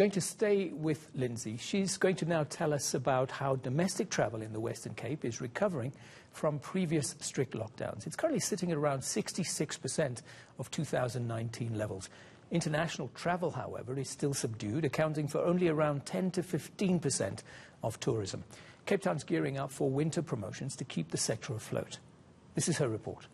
Going to stay with Lindsay. She's going to now tell us about how domestic travel in the Western Cape is recovering from previous strict lockdowns. It's currently sitting at around 66% of 2019 levels. International travel, however, is still subdued, accounting for only around 10 to 15% of tourism. Cape Town's gearing up for winter promotions to keep the sector afloat. This is her report.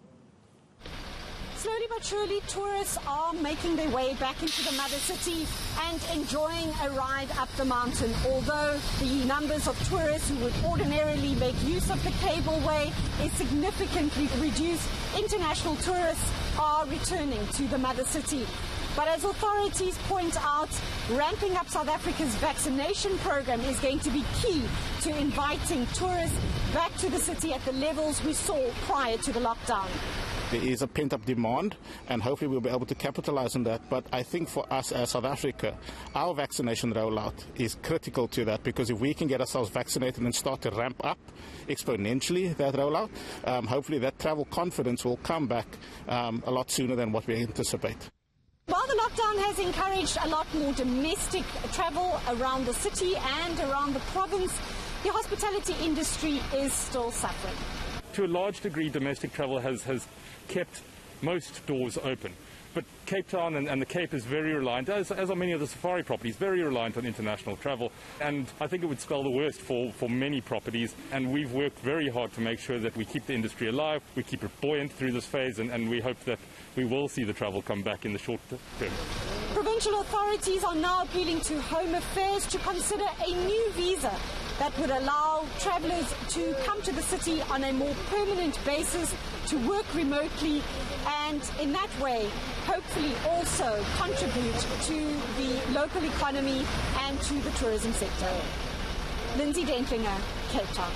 Slowly but surely, tourists are making their way back into the mother city and enjoying a ride up the mountain. Although the numbers of tourists who would ordinarily make use of the cableway is significantly reduced, international tourists are returning to the mother city. But as authorities point out, ramping up South Africa's vaccination program is going to be key to inviting tourists back to the city at the levels we saw prior to the lockdown. There is a pent-up demand, and hopefully we'll be able to capitalize on that. But I think for us as South Africa, our vaccination rollout is critical to that, because if we can get ourselves vaccinated and start to ramp up exponentially that rollout, hopefully that travel confidence will come back a lot sooner than what we anticipate. While the lockdown has encouraged a lot more domestic travel around the city and around the province, the hospitality industry is still suffering. To a large degree, domestic travel has kept most doors open. But Cape Town and the Cape is very reliant, as are many of the safari properties, very reliant on international travel. And I think it would spell the worst for many properties. And we've worked very hard to make sure that we keep the industry alive, we keep it buoyant through this phase, and we hope that we will see the travel come back in the short term. Provincial authorities are now appealing to Home Affairs to consider a new visa that would allow travellers to come to the city on a more permanent basis, to work remotely, and in that way hopefully also contribute to the local economy and to the tourism sector. Lindsay Dentlinger, Cape Town.